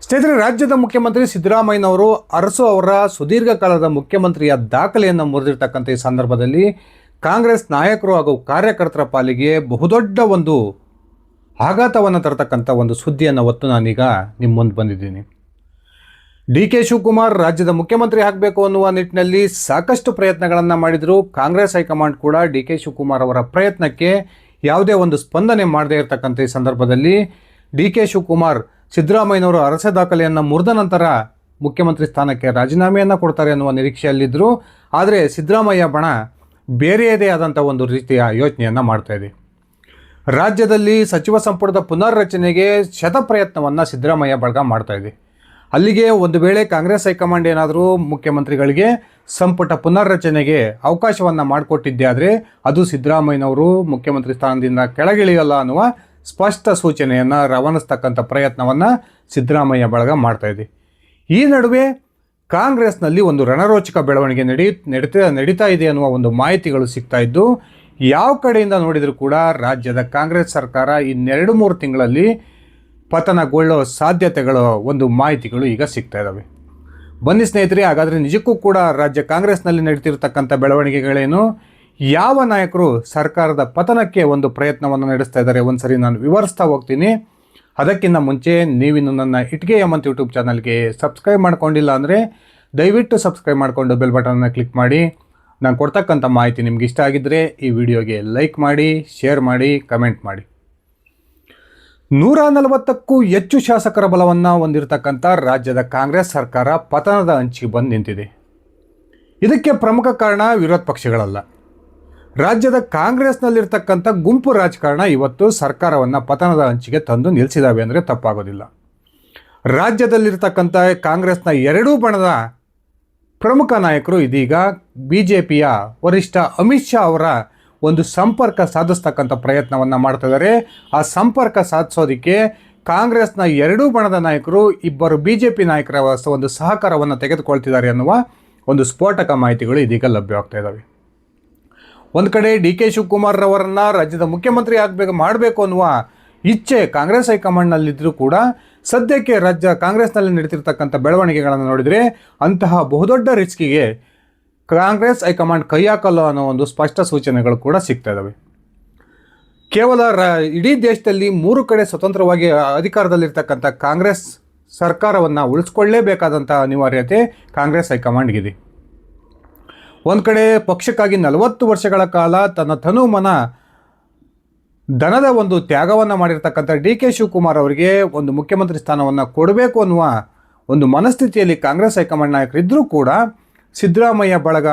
ಸ್ನೇಹಿತರೆ, ರಾಜ್ಯದ ಮುಖ್ಯಮಂತ್ರಿ ಸಿದ್ದರಾಮಯ್ಯನವರು ಅರಸು ಅವರ ಸುದೀರ್ಘ ಕಾಲದ ಮುಖ್ಯಮಂತ್ರಿಯ ದಾಖಲೆಯನ್ನು ಮುರಿದಿರ್ತಕ್ಕಂಥ ಈ ಸಂದರ್ಭದಲ್ಲಿ ಕಾಂಗ್ರೆಸ್ ನಾಯಕರು ಹಾಗೂ ಕಾರ್ಯಕರ್ತರ ಪಾಲಿಗೆ ಬಹುದೊಡ್ಡ ಒಂದು ಆಘಾತವನ್ನು ತರತಕ್ಕಂಥ ಒಂದು ಸುದ್ದಿಯನ್ನು ಹೊತ್ತು ನಾನೀಗ ನಿಮ್ಮ ಮುಂದೆ ಬಂದಿದ್ದೀನಿ. ಡಿ.ಕೆ. ಶಿವಕುಮಾರ್ ರಾಜ್ಯದ ಮುಖ್ಯಮಂತ್ರಿ ಆಗಬೇಕು ಅನ್ನುವ ನಿಟ್ಟಿನಲ್ಲಿ ಸಾಕಷ್ಟು ಪ್ರಯತ್ನಗಳನ್ನು ಮಾಡಿದರು. ಕಾಂಗ್ರೆಸ್ ಹೈಕಮಾಂಡ್ ಕೂಡ ಡಿ.ಕೆ. ಶಿವಕುಮಾರ್ ಅವರ ಪ್ರಯತ್ನಕ್ಕೆ ಯಾವುದೇ ಒಂದು ಸ್ಪಂದನೆ ಮಾಡದೇ ಇರತಕ್ಕಂಥ ಈ ಸಂದರ್ಭದಲ್ಲಿ ಡಿ.ಕೆ. ಶಿವಕುಮಾರ್ ಸಿದ್ದರಾಮಯ್ಯನವರು ಅರಸೆ ದಾಖಲೆಯನ್ನು ಮುರಿದ ನಂತರ ಮುಖ್ಯಮಂತ್ರಿ ಸ್ಥಾನಕ್ಕೆ ರಾಜೀನಾಮೆಯನ್ನು ಕೊಡ್ತಾರೆ ಅನ್ನುವ ನಿರೀಕ್ಷೆಯಲ್ಲಿದ್ದರು. ಆದರೆ ಸಿದ್ದರಾಮಯ್ಯ ಬಣ ಬೇರೆಯದೇ ಆದಂಥ ಒಂದು ರೀತಿಯ ಯೋಚನೆಯನ್ನು ಮಾಡ್ತಾಯಿದೆ. ರಾಜ್ಯದಲ್ಲಿ ಸಚಿವ ಸಂಪುಟದ ಪುನರ್ರಚನೆಗೆ ಶತಪ್ರಯತ್ನವನ್ನು ಸಿದ್ದರಾಮಯ್ಯ ಬಳಗ ಮಾಡ್ತಾಯಿದೆ. ಅಲ್ಲಿಗೆ ಒಂದು ವೇಳೆ ಕಾಂಗ್ರೆಸ್ ಹೈಕಮಾಂಡ್ ಏನಾದರೂ ಮುಖ್ಯಮಂತ್ರಿಗಳಿಗೆ ಸಂಪುಟ ಪುನರ್ರಚನೆಗೆ ಅವಕಾಶವನ್ನು ಮಾಡಿಕೊಟ್ಟಿದ್ದೆ ಆದರೆ ಅದು ಸಿದ್ದರಾಮಯ್ಯನವರು ಮುಖ್ಯಮಂತ್ರಿ ಸ್ಥಾನದಿಂದ ಕೆಳಗಿಳಿಯಲ್ಲ ಅನ್ನುವ ಸ್ಪಷ್ಟ ಸೂಚನೆಯನ್ನು ರವಾನಿಸ್ತಕ್ಕಂಥ ಪ್ರಯತ್ನವನ್ನು ಸಿದ್ದರಾಮಯ್ಯ ಬಳಗ ಮಾಡ್ತಾಯಿದೆ. ಈ ನಡುವೆ ಕಾಂಗ್ರೆಸ್ನಲ್ಲಿ ಒಂದು ರಣರೋಚಕ ಬೆಳವಣಿಗೆ ನಡೀತಾ ಇದೆ ಅನ್ನುವ ಒಂದು ಮಾಹಿತಿಗಳು ಸಿಗ್ತಾ ಇದ್ದು, ಯಾವ ಕಡೆಯಿಂದ ನೋಡಿದರೂ ಕೂಡ ರಾಜ್ಯದ ಕಾಂಗ್ರೆಸ್ ಸರ್ಕಾರ ಇನ್ನೆರಡು ಮೂರು ತಿಂಗಳಲ್ಲಿ ಪತನಗೊಳ್ಳೋ ಸಾಧ್ಯತೆಗಳು ಒಂದು ಮಾಹಿತಿಗಳು ಈಗ ಸಿಗ್ತಾ ಇದ್ದಾವೆ. ಬನ್ನಿ ಸ್ನೇಹಿತರೆ, ಹಾಗಾದರೆ ನಿಜಕ್ಕೂ ಕೂಡ ರಾಜ್ಯ ಕಾಂಗ್ರೆಸ್ನಲ್ಲಿ ನಡೀತಿರ್ತಕ್ಕಂಥ ಬೆಳವಣಿಗೆಗಳೇನು, ಯಾವ ನಾಯಕರು ಸರ್ಕಾರದ ಪತನಕ್ಕೆ ಒಂದು ಪ್ರಯತ್ನವನ್ನು ನಡೆಸ್ತಾ ಇದ್ದಾರೆ ಒಂದು ಸರಿ ನಾನು ವಿವರಿಸ್ತಾ ಹೋಗ್ತೀನಿ. ಅದಕ್ಕಿಂತ ಮುಂಚೆ ನೀವಿನ್ನು ನನ್ನ ಇಟ್ಗೆ ಹೇಮಂತ್ ಯೂಟ್ಯೂಬ್ ಚಾನಲ್ಗೆ ಸಬ್ಸ್ಕ್ರೈಬ್ ಮಾಡ್ಕೊಂಡಿಲ್ಲ ಅಂದರೆ ದಯವಿಟ್ಟು ಸಬ್ಸ್ಕ್ರೈಬ್ ಮಾಡಿಕೊಂಡು ಬೆಲ್ ಬಟನ್ನ ಕ್ಲಿಕ್ ಮಾಡಿ. ನಾನು ಕೊಡ್ತಕ್ಕಂಥ ಮಾಹಿತಿ ನಿಮ್ಗೆ ಇಷ್ಟ ಆಗಿದ್ದರೆ ಈ ವಿಡಿಯೋಗೆ ಲೈಕ್ ಮಾಡಿ, ಶೇರ್ ಮಾಡಿ, ಕಮೆಂಟ್ ಮಾಡಿ. 140ಕ್ಕೂ ಹೆಚ್ಚು ಶಾಸಕರ ಬಲವನ್ನು ಹೊಂದಿರತಕ್ಕಂಥ ರಾಜ್ಯದ ಕಾಂಗ್ರೆಸ್ ಸರ್ಕಾರ ಪತನದ ಅಂಚಿಗೆ ಬಂದು ನಿಂತಿದೆ. ಇದಕ್ಕೆ ಪ್ರಮುಖ ಕಾರಣ ವಿರೋಧ ಪಕ್ಷಗಳಲ್ಲ, ರಾಜ್ಯದ ಕಾಂಗ್ರೆಸ್ನಲ್ಲಿರ್ತಕ್ಕಂಥ ಗುಂಪು ರಾಜಕಾರಣ ಇವತ್ತು ಸರ್ಕಾರವನ್ನು ಪತನದ ಅಂಚಿಗೆ ತಂದು ನಿಲ್ಲಿಸಿದಾವೆ ಅಂದರೆ ತಪ್ಪಾಗೋದಿಲ್ಲ. ರಾಜ್ಯದಲ್ಲಿರ್ತಕ್ಕಂಥ ಕಾಂಗ್ರೆಸ್ನ ಎರಡೂ ಬಣದ ಪ್ರಮುಖ ನಾಯಕರು ಇದೀಗ BJPಯ ವರಿಷ್ಠ ಅಮಿತ್ ಶಾ ಅವರ ಒಂದು ಸಂಪರ್ಕ ಸಾಧಿಸ್ತಕ್ಕಂಥ ಪ್ರಯತ್ನವನ್ನು ಮಾಡ್ತಿದ್ದಾರೆ. ಆ ಸಂಪರ್ಕ ಸಾಧಿಸೋದಕ್ಕೆ ಕಾಂಗ್ರೆಸ್ನ ಎರಡೂ ಬಣದ ನಾಯಕರು ಇಬ್ಬರು BJP ನಾಯಕರ ಒಂದು ಸಹಕಾರವನ್ನು ತೆಗೆದುಕೊಳ್ತಿದ್ದಾರೆ ಅನ್ನುವ ಒಂದು ಸ್ಫೋಟಕ ಮಾಹಿತಿಗಳು ಇದೀಗ ಲಭ್ಯವಾಗ್ತಾ ಇದ್ದಾವೆ. ಒಂದು ಕಡೆ ಡಿ.ಕೆ. ಶಿವಕುಮಾರ್ ಅವರನ್ನು ರಾಜ್ಯದ ಮುಖ್ಯಮಂತ್ರಿ ಮಾಡಬೇಕು ಅನ್ನುವ ಇಚ್ಛೆ ಕಾಂಗ್ರೆಸ್ ಹೈಕಮಾಂಡ್ನಲ್ಲಿದ್ದರೂ ಕೂಡ ಸದ್ಯಕ್ಕೆ ರಾಜ್ಯ ಕಾಂಗ್ರೆಸ್ನಲ್ಲಿ ನಡೀತಿರ್ತಕ್ಕಂಥ ಬೆಳವಣಿಗೆಗಳನ್ನು ನೋಡಿದರೆ ಅಂತಹ ಬಹುದೊಡ್ಡ ರಿಸ್ಕಿಗೆ ಕಾಂಗ್ರೆಸ್ ಹೈಕಮಾಂಡ್ ಕೈ ಹಾಕಲ್ಲ ಅನ್ನೋ ಒಂದು ಸ್ಪಷ್ಟ ಸೂಚನೆಗಳು ಕೂಡ ಸಿಗ್ತಾ ಇದ್ದಾವೆ. ಕೇವಲ ಇಡೀ ದೇಶದಲ್ಲಿ 3 ಕಡೆ ಸ್ವತಂತ್ರವಾಗಿ ಅಧಿಕಾರದಲ್ಲಿರ್ತಕ್ಕಂಥ ಕಾಂಗ್ರೆಸ್ ಸರ್ಕಾರವನ್ನು ಉಳಿಸ್ಕೊಳ್ಳೇಬೇಕಾದಂಥ ಅನಿವಾರ್ಯತೆ ಕಾಂಗ್ರೆಸ್ ಹೈಕಮಾಂಡ್ಗಿದೆ. ಒಂದು ಕಡೆ ಪಕ್ಷಕ್ಕಾಗಿ 40 ವರ್ಷಗಳ ಕಾಲ ತನ್ನ ತನುಮನ ಧನದ ಒಂದು ತ್ಯಾಗವನ್ನು ಮಾಡಿರ್ತಕ್ಕಂಥ ಡಿ.ಕೆ. ಶಿವಕುಮಾರ್ ಅವರಿಗೆ ಒಂದು ಮುಖ್ಯಮಂತ್ರಿ ಸ್ಥಾನವನ್ನು ಕೊಡಬೇಕು ಅನ್ನುವ ಒಂದು ಮನಸ್ಥಿತಿಯಲ್ಲಿ ಕಾಂಗ್ರೆಸ್ ಹೈಕಮಾಂಡ್ ನಾಯಕರಿದ್ದರೂ ಕೂಡ ಸಿದ್ದರಾಮಯ್ಯ ಬಳಗ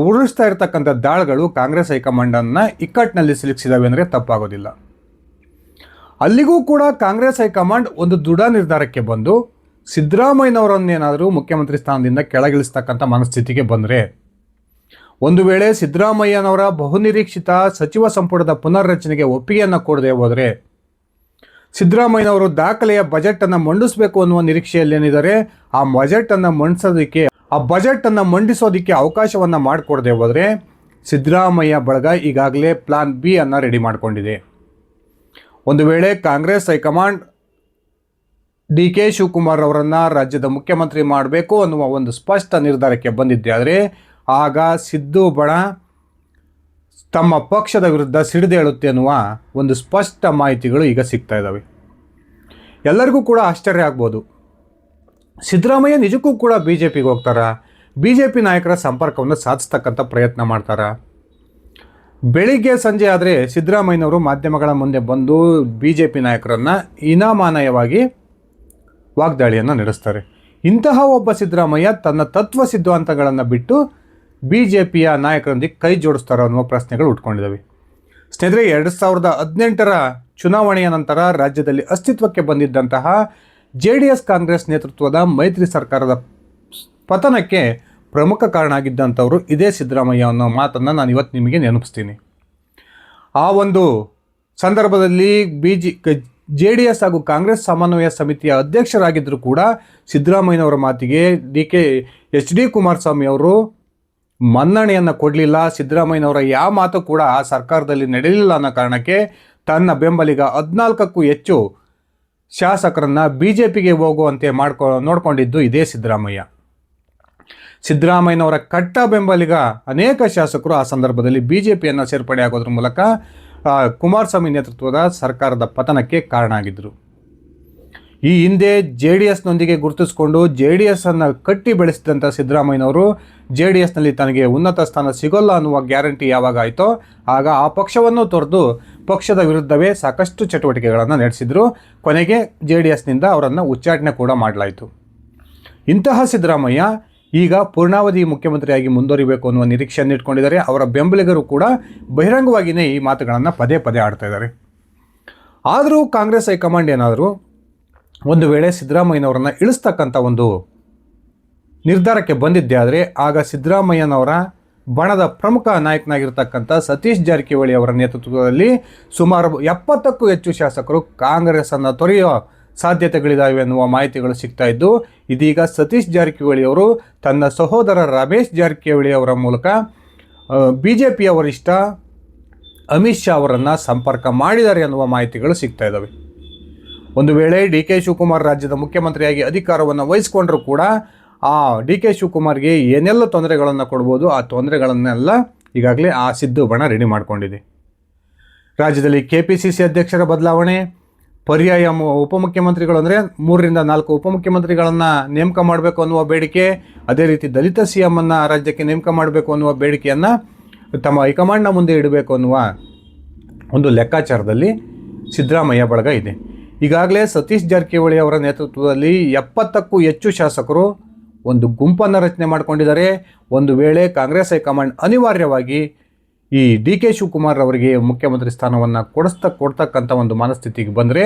ಉರುಳಿಸ್ತಾ ಇರತಕ್ಕಂಥ ದಾಳಗಳು ಕಾಂಗ್ರೆಸ್ ಹೈಕಮಾಂಡನ್ನು ಇಕ್ಕಟ್ಟಿನಲ್ಲಿ ಸಿಲುಕಿಸಿದಾವೆ ಅಂದರೆ ತಪ್ಪಾಗೋದಿಲ್ಲ. ಅಲ್ಲಿಗೂ ಕೂಡ ಕಾಂಗ್ರೆಸ್ ಹೈಕಮಾಂಡ್ ಒಂದು ದೃಢ ನಿರ್ಧಾರಕ್ಕೆ ಬಂದು ಸಿದ್ದರಾಮಯ್ಯನವರನ್ನೇನಾದರೂ ಮುಖ್ಯಮಂತ್ರಿ ಸ್ಥಾನದಿಂದ ಕೆಳಗಿಳಿಸ್ತಕ್ಕಂಥ ಮನಸ್ಥಿತಿಗೆ ಬಂದರೆ, ಒಂದು ವೇಳೆ ಸಿದ್ದರಾಮಯ್ಯನವರ ಬಹುನಿರೀಕ್ಷಿತ ಸಚಿವ ಸಂಪುಟದ ಪುನರ್ರಚನೆಗೆ ಒಪ್ಪಿಗೆಯನ್ನು ಕೊಡದೆ ಹೋದರೆ, ಸಿದ್ದರಾಮಯ್ಯನವರು ದಾಖಲೆಯ ಬಜೆಟನ್ನು ಮಂಡಿಸಬೇಕು ಅನ್ನುವ ನಿರೀಕ್ಷೆಯಲ್ಲಿ ಏನಿದ್ದಾರೆ ಆ ಬಜೆಟನ್ನು ಮಂಡಿಸೋದಕ್ಕೆ ಅವಕಾಶವನ್ನು ಮಾಡಿಕೊಡದೆ ಹೋದರೆ ಸಿದ್ದರಾಮಯ್ಯ ಬಳಗ ಈಗಾಗಲೇ ಪ್ಲಾನ್ ಬಿ ಅನ್ನು ರೆಡಿ ಮಾಡಿಕೊಂಡಿದೆ. ಒಂದು ವೇಳೆ ಕಾಂಗ್ರೆಸ್ ಹೈಕಮಾಂಡ್ ಡಿ.ಕೆ. ಶಿವಕುಮಾರ್ ಅವರನ್ನು ರಾಜ್ಯದ ಮುಖ್ಯಮಂತ್ರಿ ಮಾಡಬೇಕು ಅನ್ನುವ ಒಂದು ಸ್ಪಷ್ಟ ನಿರ್ಧಾರಕ್ಕೆ ಬಂದಿದ್ದೆ ಆದರೆ ಆಗ ಸಿದ್ದು ಬಣ ತಮ್ಮ ಪಕ್ಷದ ವಿರುದ್ಧ ಸಿಡಿದೇಳುತ್ತೆ ಅನ್ನುವ ಒಂದು ಸ್ಪಷ್ಟ ಮಾಹಿತಿಗಳು ಈಗ ಸಿಗ್ತಾ ಇದ್ದಾವೆ. ಎಲ್ಲರಿಗೂ ಕೂಡ ಆಶ್ಚರ್ಯ ಆಗ್ಬೋದು, ಸಿದ್ದರಾಮಯ್ಯ ನಿಜಕ್ಕೂ ಕೂಡ BJPಗೆ ಹೋಗ್ತಾರಾ? BJP ನಾಯಕರ ಸಂಪರ್ಕವನ್ನು ಸಾಧಿಸ್ತಕ್ಕಂಥ ಪ್ರಯತ್ನ ಮಾಡ್ತಾರಾ? ಬೆಳಿಗ್ಗೆ ಸಂಜೆ ಆದರೆ ಸಿದ್ದರಾಮಯ್ಯನವರು ಮಾಧ್ಯಮಗಳ ಮುಂದೆ ಬಂದು BJP ನಾಯಕರನ್ನು ಇನಾಮಾನಯವಾಗಿ ವಾಗ್ದಾಳಿಯನ್ನು ನಡೆಸ್ತಾರೆ. ಇಂತಹ ಒಬ್ಬ ಸಿದ್ದರಾಮಯ್ಯ ತನ್ನ ತತ್ವ ಸಿದ್ಧಾಂತಗಳನ್ನು ಬಿಟ್ಟು BJPಯ ನಾಯಕರೊಂದಿಗೆ ಕೈ ಜೋಡಿಸ್ತಾರೋ ಅನ್ನುವ ಪ್ರಶ್ನೆಗಳು ಉಟ್ಕೊಂಡಿದ್ದಾವೆ. ಸ್ನೇಹಿತರೆ, 2018ರ ಚುನಾವಣೆಯ ನಂತರ ರಾಜ್ಯದಲ್ಲಿ ಅಸ್ತಿತ್ವಕ್ಕೆ ಬಂದಿದ್ದಂತಹ JDS ಕಾಂಗ್ರೆಸ್ ನೇತೃತ್ವದ ಮೈತ್ರಿ ಸರ್ಕಾರದ ಪತನಕ್ಕೆ ಪ್ರಮುಖ ಕಾರಣ ಆಗಿದ್ದಂಥವರು ಇದೇ ಸಿದ್ದರಾಮಯ್ಯ ಅನ್ನೋ ಮಾತನ್ನು ನಾನು ಇವತ್ತು ನಿಮಗೆ ನೆನಪಿಸ್ತೀನಿ. ಆ ಒಂದು ಸಂದರ್ಭದಲ್ಲಿ JDS ಹಾಗೂ ಕಾಂಗ್ರೆಸ್ ಸಮನ್ವಯ ಸಮಿತಿಯ ಅಧ್ಯಕ್ಷರಾಗಿದ್ದರೂ ಕೂಡ ಸಿದ್ದರಾಮಯ್ಯನವರ ಮಾತಿಗೆ HD ಕುಮಾರಸ್ವಾಮಿ ಅವರು ಮನ್ನಣೆಯನ್ನು ಕೊಡಲಿಲ್ಲ. ಸಿದ್ದರಾಮಯ್ಯನವರ ಯಾವ ಮಾತು ಕೂಡ ಆ ಸರ್ಕಾರದಲ್ಲಿ ನಡೆಯಲಿಲ್ಲ ಅನ್ನೋ ಕಾರಣಕ್ಕೆ ತನ್ನ ಬೆಂಬಲಿಗ 14ಕ್ಕೂ ಹೆಚ್ಚು ಶಾಸಕರನ್ನ BJPಗೆ ಹೋಗುವಂತೆ ನೋಡ್ಕೊಂಡಿದ್ದು ಇದೇ ಸಿದ್ದರಾಮಯ್ಯ. ಸಿದ್ದರಾಮಯ್ಯನವರ ಕಟ್ಟ ಬೆಂಬಲಿಗ ಅನೇಕ ಶಾಸಕರು ಆ ಸಂದರ್ಭದಲ್ಲಿ BJPಯನ್ನು ಸೇರ್ಪಡೆ ಆಗೋದ್ರ ಮೂಲಕ ಕುಮಾರಸ್ವಾಮಿ ನೇತೃತ್ವದ ಸರ್ಕಾರದ ಪತನಕ್ಕೆ ಕಾರಣ ಆಗಿದ್ದರು. ಈ ಹಿಂದೆ JDSನೊಂದಿಗೆ ಗುರುತಿಸಿಕೊಂಡು JDSನ್ನು ಕಟ್ಟಿ ಬೆಳೆಸಿದಂಥ ಸಿದ್ದರಾಮಯ್ಯನವರು JDSನಲ್ಲಿ ತನಗೆ ಉನ್ನತ ಸ್ಥಾನ ಸಿಗೋಲ್ಲ ಅನ್ನುವ ಗ್ಯಾರಂಟಿ ಯಾವಾಗ ಆಯಿತೋ ಆಗ ಆ ಪಕ್ಷವನ್ನು ತೊರೆದು ಪಕ್ಷದ ವಿರುದ್ಧವೇ ಸಾಕಷ್ಟು ಚಟುವಟಿಕೆಗಳನ್ನು ನಡೆಸಿದರು. ಕೊನೆಗೆ JDSನಿಂದ ಅವರನ್ನು ಉಚ್ಚಾಟನೆ ಕೂಡ ಮಾಡಲಾಯಿತು. ಇಂತಹ ಸಿದ್ದರಾಮಯ್ಯ ಈಗ ಪೂರ್ಣಾವಧಿ ಮುಖ್ಯಮಂತ್ರಿಯಾಗಿ ಮುಂದುವರಿಬೇಕು ಅನ್ನುವ ನಿರೀಕ್ಷೆಯನ್ನು ಇಟ್ಕೊಂಡಿದ್ದಾರೆ. ಅವರ ಬೆಂಬಲಿಗರು ಕೂಡ ಬಹಿರಂಗವಾಗಿಯೇ ಈ ಮಾತುಗಳನ್ನು ಪದೇ ಪದೇ ಆಡ್ತಾ ಇದ್ದಾರೆ. ಆದರೂ ಕಾಂಗ್ರೆಸ್ ಹೈಕಮಾಂಡ್ ಏನಾದರೂ ಒಂದು ವೇಳೆ ಸಿದ್ದರಾಮಯ್ಯನವರನ್ನು ಇಳಿಸ್ತಕ್ಕಂಥ ಒಂದು ನಿರ್ಧಾರಕ್ಕೆ ಬಂದಿದ್ದೇ ಆದರೆ ಆಗ ಸಿದ್ದರಾಮಯ್ಯನವರ ಬಣದ ಪ್ರಮುಖ ನಾಯಕನಾಗಿರ್ತಕ್ಕಂಥ ಸತೀಶ್ ಜಾರಕಿಹೊಳಿ ಅವರ ನೇತೃತ್ವದಲ್ಲಿ ಸುಮಾರು 70ಕ್ಕೂ ಹೆಚ್ಚು ಶಾಸಕರು ಕಾಂಗ್ರೆಸ್ಸನ್ನು ತೊರೆಯುವ ಸಾಧ್ಯತೆಗಳಿದ್ದಾವೆ ಎನ್ನುವ ಮಾಹಿತಿಗಳು ಸಿಗ್ತಾ ಇದ್ದು, ಇದೀಗ ಸತೀಶ್ ಜಾರಕಿಹೊಳಿ ಅವರು ತನ್ನ ಸಹೋದರ ರಮೇಶ್ ಜಾರಕಿಹೊಳಿ ಅವರ ಮೂಲಕ BJPಯ ವರಿಷ್ಠ ಅಮಿತ್ ಶಾ ಅವರನ್ನು ಸಂಪರ್ಕ ಮಾಡಿದ್ದಾರೆ ಎನ್ನುವ ಮಾಹಿತಿಗಳು ಸಿಗ್ತಾ ಇದ್ದಾವೆ. ಒಂದು ವೇಳೆ DK ಶಿವಕುಮಾರ್ ರಾಜ್ಯದ ಮುಖ್ಯಮಂತ್ರಿಯಾಗಿ ಅಧಿಕಾರವನ್ನು ವಹಿಸಿಕೊಂಡ್ರೂ ಕೂಡ ಆ DK ಶಿವಕುಮಾರ್ಗೆ ಏನೆಲ್ಲ ತೊಂದರೆಗಳನ್ನು ಕೊಡ್ಬೋದು ಆ ತೊಂದರೆಗಳನ್ನೆಲ್ಲ ಈಗಾಗಲೇ ಆ ಸಿದ್ದು ಬಣ ರೆಡಿ ಮಾಡಿಕೊಂಡಿದೆ. ರಾಜ್ಯದಲ್ಲಿ KPCC ಅಧ್ಯಕ್ಷರ ಬದಲಾವಣೆ, ಪರ್ಯಾಯ ಉಪಮುಖ್ಯಮಂತ್ರಿಗಳು ಅಂದರೆ 3ರಿಂದ 4 ಉಪಮುಖ್ಯಮಂತ್ರಿಗಳನ್ನು ನೇಮಕ ಮಾಡಬೇಕು ಅನ್ನುವ ಬೇಡಿಕೆ, ಅದೇ ರೀತಿ ದಲಿತ CM ಅನ್ನು ರಾಜ್ಯಕ್ಕೆ ನೇಮಕ ಮಾಡಬೇಕು ಅನ್ನುವ ಬೇಡಿಕೆಯನ್ನು ತಮ್ಮ ಹೈಕಮಾಂಡ್ನ ಮುಂದೆ ಇಡಬೇಕು ಅನ್ನುವ ಒಂದು ಲೆಕ್ಕಾಚಾರದಲ್ಲಿ ಸಿದ್ದರಾಮಯ್ಯ ಬಳಗ ಇದೆ. ಈಗಾಗಲೇ ಸತೀಶ್ ಜಾರಕಿಹೊಳಿ ಅವರ ನೇತೃತ್ವದಲ್ಲಿ 70ಕ್ಕೂ ಹೆಚ್ಚು ಶಾಸಕರು ಒಂದು ಗುಂಪನ್ನು ರಚನೆ ಮಾಡಿಕೊಂಡಿದ್ದಾರೆ. ಒಂದು ವೇಳೆ ಕಾಂಗ್ರೆಸ್ ಹೈಕಮಾಂಡ್ ಅನಿವಾರ್ಯವಾಗಿ ಈ DK ಶಿವಕುಮಾರ್ ಅವರಿಗೆ ಮುಖ್ಯಮಂತ್ರಿ ಸ್ಥಾನವನ್ನು ಕೊಡ್ತಕ್ಕಂಥ ಒಂದು ಮನಸ್ಥಿತಿಗೆ ಬಂದರೆ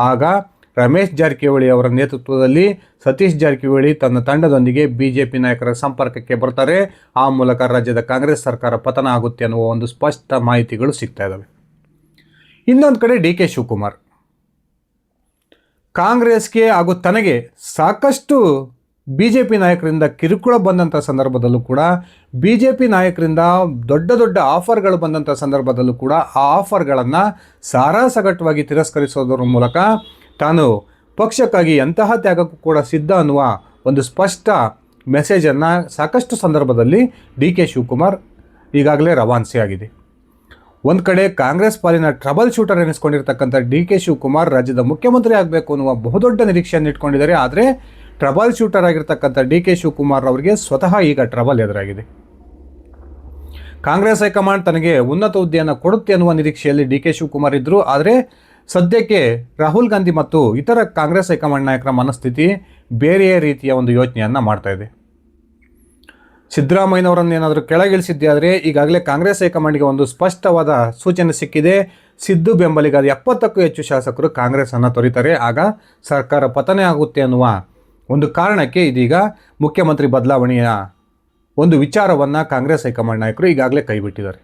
ಆಗ ರಮೇಶ್ ಜಾರಕಿಹೊಳಿ ಅವರ ನೇತೃತ್ವದಲ್ಲಿ ಸತೀಶ್ ಜಾರಕಿಹೊಳಿ ತನ್ನ ತಂಡದೊಂದಿಗೆ BJP ನಾಯಕರ ಸಂಪರ್ಕಕ್ಕೆ ಬರ್ತಾರೆ. ಆ ಮೂಲಕ ರಾಜ್ಯದ ಕಾಂಗ್ರೆಸ್ ಸರ್ಕಾರ ಪತನ ಆಗುತ್ತೆ ಅನ್ನುವ ಒಂದು ಸ್ಪಷ್ಟ ಮಾಹಿತಿಗಳು ಸಿಗ್ತಾ ಇದ್ದಾವೆ. ಇನ್ನೊಂದು ಕಡೆ DK ಶಿವಕುಮಾರ್ ಕಾಂಗ್ರೆಸ್ಗೆ ಹಾಗೂ ತನಗೆ ಸಾಕಷ್ಟು BJP ನಾಯಕರಿಂದ ಕಿರುಕುಳ ಬಂದಂಥ ಸಂದರ್ಭದಲ್ಲೂ ಕೂಡ BJP ನಾಯಕರಿಂದ ದೊಡ್ಡ ದೊಡ್ಡ ಆಫರ್ಗಳು ಬಂದಂಥ ಸಂದರ್ಭದಲ್ಲೂ ಕೂಡ ಆ ಆಫರ್ಗಳನ್ನು ಸಾರಾಸಗಟವಾಗಿ ತಿರಸ್ಕರಿಸೋದರ ಮೂಲಕ ತಾನು ಪಕ್ಷಕ್ಕಾಗಿ ಎಂತಹ ತ್ಯಾಗಕ್ಕೂ ಕೂಡ ಸಿದ್ಧ ಅನ್ನುವ ಒಂದು ಸ್ಪಷ್ಟ ಮೆಸೇಜನ್ನು ಸಾಕಷ್ಟು ಸಂದರ್ಭದಲ್ಲಿ DK ಶಿವಕುಮಾರ್ ಈಗಾಗಲೇ ರವಾನಿಸಿಯಾಗಿದೆ. ಒಂದು ಕಡೆ ಕಾಂಗ್ರೆಸ್ ಪಾಲಿನ ಟ್ರಬಲ್ ಶೂಟರ್ ಎನಿಸ್ಕೊಂಡಿರ್ತಕ್ಕಂಥ DK ಶಿವಕುಮಾರ್ ರಾಜ್ಯದ ಮುಖ್ಯಮಂತ್ರಿ ಆಗಬೇಕು ಅನ್ನುವ ಬಹುದೊಡ್ಡ ನಿರೀಕ್ಷೆಯನ್ನು ಇಟ್ಕೊಂಡಿದ್ದಾರೆ. ಆದರೆ ಟ್ರಬಲ್ ಶೂಟರ್ ಆಗಿರ್ತಕ್ಕಂಥ DK ಶಿವಕುಮಾರ್ ಅವರಿಗೆ ಸ್ವತಃ ಈಗ ಟ್ರಬಲ್ ಎದುರಾಗಿದೆ. ಕಾಂಗ್ರೆಸ್ ಹೈಕಮಾಂಡ್ ತನಗೆ ಉನ್ನತ ಹುದ್ದೆಯನ್ನು ಕೊಡುತ್ತೆ ಅನ್ನುವ ನಿರೀಕ್ಷೆಯಲ್ಲಿ DK ಶಿವಕುಮಾರ್ ಇದ್ದರು. ಆದರೆ ಸದ್ಯಕ್ಕೆ ರಾಹುಲ್ ಗಾಂಧಿ ಮತ್ತು ಇತರ ಕಾಂಗ್ರೆಸ್ ಹೈಕಮಾಂಡ್ ನಾಯಕರ ಮನಸ್ಥಿತಿ ಬೇರೆಯ ರೀತಿಯ ಒಂದು ಯೋಚನೆಯನ್ನು ಮಾಡ್ತಾ ಇದೆ. ಸಿದ್ದರಾಮಯ್ಯನವರನ್ನು ಏನಾದರೂ ಕೆಳಗಿಳಿಸಿದ್ದೇ ಆದರೆ ಈಗಾಗಲೇ ಕಾಂಗ್ರೆಸ್ ಹೈಕಮಾಂಡ್ಗೆ ಒಂದು ಸ್ಪಷ್ಟವಾದ ಸೂಚನೆ ಸಿಕ್ಕಿದೆ. ಸಿದ್ದು ಬೆಂಬಲಿಗ 70ಕ್ಕೂ ಹೆಚ್ಚು ಶಾಸಕರು ಕಾಂಗ್ರೆಸ್ಸನ್ನು ತೊರೀತಾರೆ, ಆಗ ಸರ್ಕಾರ ಪತನ ಆಗುತ್ತೆ ಅನ್ನುವ ಒಂದು ಕಾರಣಕ್ಕೆ ಇದೀಗ ಮುಖ್ಯಮಂತ್ರಿ ಬದಲಾವಣೆಯ ಒಂದು ವಿಚಾರವನ್ನು ಕಾಂಗ್ರೆಸ್ ಹೈಕಮಾಂಡ್ ನಾಯಕರು ಈಗಾಗಲೇ ಕೈಬಿಟ್ಟಿದ್ದಾರೆ.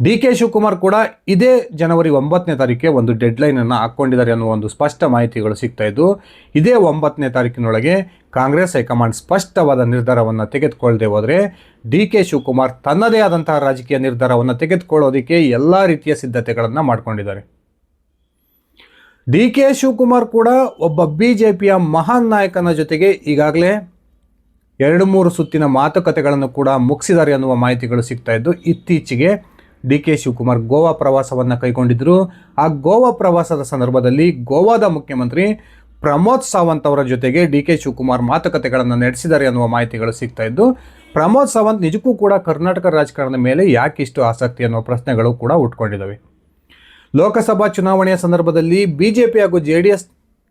DK ಶಿವಕುಮಾರ್ ಕೂಡ ಇದೇ ಜನವರಿ 9ನೇ ತಾರೀಕಿಗೆ ಒಂದು ಡೆಡ್ಲೈನನ್ನು ಹಾಕ್ಕೊಂಡಿದ್ದಾರೆ ಅನ್ನುವ ಒಂದು ಸ್ಪಷ್ಟ ಮಾಹಿತಿಗಳು ಸಿಗ್ತಾ ಇದ್ದು, ಇದೇ 9ನೇ ತಾರೀಕಿನೊಳಗೆ ಕಾಂಗ್ರೆಸ್ ಹೈಕಮಾಂಡ್ ಸ್ಪಷ್ಟವಾದ ನಿರ್ಧಾರವನ್ನು ತೆಗೆದುಕೊಳ್ಳದೆ ಹೋದರೆ DK ಶಿವಕುಮಾರ್ ತನ್ನದೇ ಆದಂತಹ ರಾಜಕೀಯ ನಿರ್ಧಾರವನ್ನು ತೆಗೆದುಕೊಳ್ಳೋದಕ್ಕೆ ಎಲ್ಲ ರೀತಿಯ ಸಿದ್ಧತೆಗಳನ್ನು ಮಾಡಿಕೊಂಡಿದ್ದಾರೆ. DK ಶಿವಕುಮಾರ್ ಕೂಡ ಒಬ್ಬ BJPಯ ಮಹಾನ್ ನಾಯಕನ ಜೊತೆಗೆ ಈಗಾಗಲೇ 2-3 ಸುತ್ತಿನ ಮಾತುಕತೆಗಳನ್ನು ಕೂಡ ಮುಗಿಸಿದ್ದಾರೆ ಅನ್ನುವ ಮಾಹಿತಿಗಳು ಸಿಗ್ತಾ ಇದ್ದು, ಇತ್ತೀಚೆಗೆ DK ಶಿವಕುಮಾರ್ ಗೋವಾ ಪ್ರವಾಸವನ್ನು ಕೈಗೊಂಡಿದ್ದರು. ಆ ಗೋವಾ ಪ್ರವಾಸದ ಸಂದರ್ಭದಲ್ಲಿ ಗೋವಾದ ಮುಖ್ಯಮಂತ್ರಿ ಪ್ರಮೋದ್ ಸಾವಂತ್ ಅವರ ಜೊತೆಗೆ DK ಶಿವಕುಮಾರ್ ಮಾತುಕತೆಗಳನ್ನು ನಡೆಸಿದ್ದಾರೆ ಅನ್ನುವ ಮಾಹಿತಿಗಳು ಸಿಗ್ತಾ ಇದ್ದು, ಪ್ರಮೋದ್ ಸಾವಂತ್ ನಿಜಕ್ಕೂ ಕೂಡ ಕರ್ನಾಟಕ ರಾಜಕಾರಣದ ಮೇಲೆ ಯಾಕೆ ಇಷ್ಟು ಆಸಕ್ತಿ ಅನ್ನುವ ಪ್ರಶ್ನೆಗಳು ಕೂಡ ಹುಟ್ಕೊಂಡಿದ್ದಾವೆ. ಲೋಕಸಭಾ ಚುನಾವಣೆಯ ಸಂದರ್ಭದಲ್ಲಿ BJP ಹಾಗೂ JDS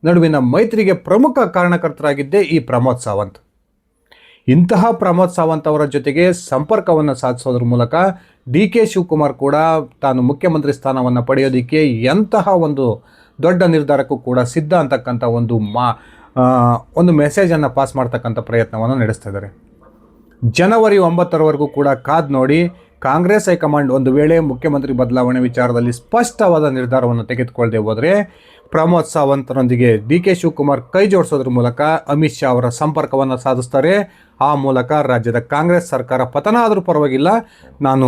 ನಡುವಿನ ಮೈತ್ರಿಗೆ ಪ್ರಮುಖ ಕಾರಣಕರ್ತರಾಗಿದ್ದೇ ಈ ಪ್ರಮೋದ್ ಸಾವಂತ್. ಇಂತಹ ಪ್ರಮೋದ್ ಸಾವಂತ್ ಅವರ ಜೊತೆಗೆ ಸಂಪರ್ಕವನ್ನು ಸಾಧಿಸೋದ್ರ ಮೂಲಕ DK ಶಿವಕುಮಾರ್ ಕೂಡ ತಾನು ಮುಖ್ಯಮಂತ್ರಿ ಸ್ಥಾನವನ್ನು ಪಡೆಯೋದಕ್ಕೆ ಎಂತಹ ಒಂದು ದೊಡ್ಡ ನಿರ್ಧಾರಕ್ಕೂ ಕೂಡ ಸಿದ್ಧ ಅಂತಕ್ಕಂಥ ಒಂದು ಮೆಸೇಜನ್ನು ಪಾಸ್ ಮಾಡ್ತಕ್ಕಂಥ ಪ್ರಯತ್ನವನ್ನು ನಡೆಸ್ತಾ ಇದ್ದಾರೆ. ಜನವರಿ 9ರವರೆಗೂ ಕೂಡ ಕಾದು ನೋಡಿ ಕಾಂಗ್ರೆಸ್ ಹೈಕಮಾಂಡ್ ಒಂದು ವೇಳೆ ಮುಖ್ಯಮಂತ್ರಿ ಬದಲಾವಣೆ ವಿಚಾರದಲ್ಲಿ ಸ್ಪಷ್ಟವಾದ ನಿರ್ಧಾರವನ್ನು ತೆಗೆದುಕೊಳ್ಳದೆ ಹೋದರೆ ಪ್ರಮೋದ್ ಸಾವಂತ್ರೊಂದಿಗೆ ಡಿ ಕೆ ಶಿವಕುಮಾರ್ ಕೈ ಜೋಡಿಸೋದ್ರ ಮೂಲಕ ಅಮಿತ್ ಶಾ ಅವರ ಸಂಪರ್ಕವನ್ನು ಸಾಧಿಸ್ತಾರೆ. ಆ ಮೂಲಕ ರಾಜ್ಯದ ಕಾಂಗ್ರೆಸ್ ಸರ್ಕಾರ ಪತನ ಆದರೂ ಪರವಾಗಿಲ್ಲ, ನಾನು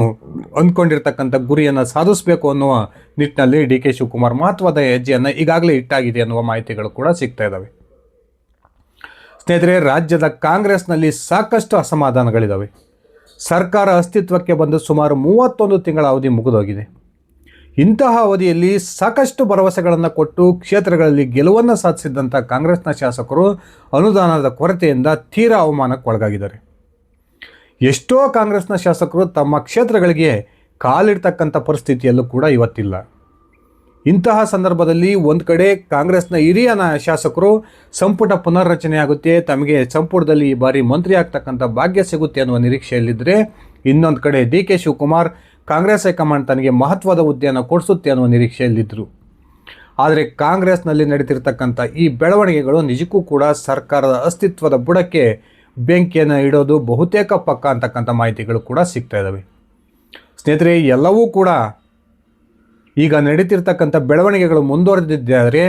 ಅಂದ್ಕೊಂಡಿರ್ತಕ್ಕಂಥ ಗುರಿಯನ್ನು ಸಾಧಿಸಬೇಕು ಅನ್ನುವ ನಿಟ್ಟಿನಲ್ಲಿ ಡಿ ಕೆ ಶಿವಕುಮಾರ್ ಮಹತ್ವದ ಹೆಜ್ಜೆಯನ್ನು ಈಗಾಗಲೇ ಇಟ್ಟಾಗಿದೆ ಅನ್ನುವ ಮಾಹಿತಿಗಳು ಕೂಡ ಸಿಗ್ತಾ ಇದ್ದಾವೆ. ಸ್ನೇಹಿತರೆ, ರಾಜ್ಯದ ಕಾಂಗ್ರೆಸ್ನಲ್ಲಿ ಸಾಕಷ್ಟು ಅಸಮಾಧಾನಗಳಿದ್ದಾವೆ. ಸರ್ಕಾರ ಅಸ್ತಿತ್ವಕ್ಕೆ ಬಂದು ಸುಮಾರು 31 ತಿಂಗಳ ಅವಧಿ ಮುಗಿದೋಗಿದೆ. ಇಂತಹ ಅವಧಿಯಲ್ಲಿ ಸಾಕಷ್ಟು ಭರವಸೆಗಳನ್ನು ಕೊಟ್ಟು ಕ್ಷೇತ್ರಗಳಲ್ಲಿ ಗೆಲುವನ್ನು ಸಾಧಿಸಿದ್ದಂಥ ಕಾಂಗ್ರೆಸ್ನ ಶಾಸಕರು ಅನುದಾನದ ಕೊರತೆಯಿಂದ ತೀರಾ ಅವಮಾನಕ್ಕೊಳಗಾಗಿದ್ದಾರೆ. ಎಷ್ಟೋ ಕಾಂಗ್ರೆಸ್ನ ಶಾಸಕರು ತಮ್ಮ ಕ್ಷೇತ್ರಗಳಿಗೆ ಕಾಲಿಡ್ತಕ್ಕಂಥ ಪರಿಸ್ಥಿತಿಯಲ್ಲೂ ಕೂಡ ಇವತ್ತಿಲ್ಲ. ಇಂತಹ ಸಂದರ್ಭದಲ್ಲಿ ಒಂದು ಕಡೆ ಕಾಂಗ್ರೆಸ್ನ ಹಿರಿಯ ಶಾಸಕರು ಸಂಪುಟ ಪುನರ್ರಚನೆ ಆಗುತ್ತೆ, ತಮಗೆ ಸಂಪುಟದಲ್ಲಿ ಈ ಬಾರಿ ಮಂತ್ರಿ ಆಗ್ತಕ್ಕಂಥ ಭಾಗ್ಯ ಸಿಗುತ್ತೆ ಅನ್ನುವ ನಿರೀಕ್ಷೆಯಲ್ಲಿದ್ದರೆ, ಇನ್ನೊಂದು ಕಡೆ D K Shivakumar Congress high command ತನಗೆ ಮಹತ್ವದ ಹುದ್ದೆಯನ್ನು ಕೊಡಿಸುತ್ತೆ ಅನ್ನುವ ನಿರೀಕ್ಷೆಯಲ್ಲಿದ್ದರು. ಆದರೆ ಕಾಂಗ್ರೆಸ್ನಲ್ಲಿ ನಡೀತಿರ್ತಕ್ಕಂಥ ಈ ಬೆಳವಣಿಗೆಗಳು ನಿಜಕ್ಕೂ ಕೂಡ ಸರ್ಕಾರದ ಅಸ್ತಿತ್ವದ ಬುಡಕ್ಕೆ ಬೆಂಕಿಯನ್ನು ಇಡೋದು ಬಹುತೇಕ ಪಕ್ಕ ಅಂತಕ್ಕಂಥ ಮಾಹಿತಿಗಳು ಕೂಡ ಸಿಗ್ತಾ ಇದ್ದಾವೆ. ಸ್ನೇಹಿತರೆ, ಎಲ್ಲವೂ ಕೂಡ ಈಗ ನಡೀತಿರ್ತಕ್ಕಂಥ ಬೆಳವಣಿಗೆಗಳು ಮುಂದುವರೆದಿದ್ದರೆ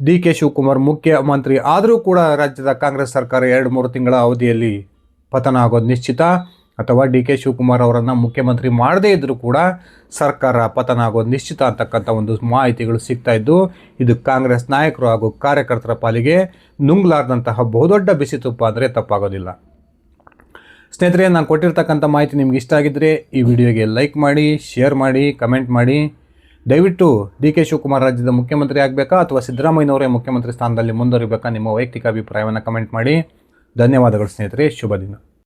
ಡಿ ಕೆ ಶಿವಕುಮಾರ್ ಮುಖ್ಯಮಂತ್ರಿ ಆದರೂ ಕೂಡ ರಾಜ್ಯದ ಕಾಂಗ್ರೆಸ್ ಸರ್ಕಾರ 2-3 ತಿಂಗಳ ಅವಧಿಯಲ್ಲಿ ಪತನ ಆಗೋದು ನಿಶ್ಚಿತ. ಅಥವಾ ಡಿ ಕೆ ಶಿವಕುಮಾರ್ ಅವರನ್ನು ಮುಖ್ಯಮಂತ್ರಿ ಮಾಡದೇ ಇದ್ದರೂ ಕೂಡ ಸರ್ಕಾರ ಪತನ ಆಗೋದು ನಿಶ್ಚಿತ ಅಂತಕ್ಕಂಥ ಒಂದು ಮಾಹಿತಿಗಳು ಸಿಗ್ತಾ ಇದ್ದು, ಇದು ಕಾಂಗ್ರೆಸ್ ನಾಯಕರು ಹಾಗೂ ಕಾರ್ಯಕರ್ತರ ಪಾಲಿಗೆ ನುಂಗ್ಲಾರ್ದಂತಹ ಬಹುದೊಡ್ಡ ಬಿಸಿ ತುಪ್ಪ ಅಂದರೆ ತಪ್ಪಾಗೋದಿಲ್ಲ. ಸ್ನೇಹಿತರೆ, ನಾನು ಕೊಟ್ಟಿರ್ತಕ್ಕಂಥ ಮಾಹಿತಿ ನಿಮ್ಗೆ ಇಷ್ಟ ಆಗಿದ್ದರೆ ಈ ವಿಡಿಯೋಗೆ ಲೈಕ್ ಮಾಡಿ, ಶೇರ್ ಮಾಡಿ, ಕಮೆಂಟ್ ಮಾಡಿ. ದಯವಿಟ್ಟು ಡಿ ಕೆ ಶಿವಕುಮಾರ್ ರಾಜ್ಯದ ಮುಖ್ಯಮಂತ್ರಿ ಆಗಬೇಕಾ ಅಥವಾ ಸಿದ್ದರಾಮಯ್ಯನವರೇ ಮುಖ್ಯಮಂತ್ರಿ ಸ್ಥಾನದಲ್ಲಿ ಮುಂದುವರಿಬೇಕಾ, ನಿಮ್ಮ ವೈಯಕ್ತಿಕ ಅಭಿಪ್ರಾಯವನ್ನು ಕಮೆಂಟ್ ಮಾಡಿ. ಧನ್ಯವಾದಗಳು ಸ್ನೇಹಿತರೆ, ಶುಭ ದಿನ.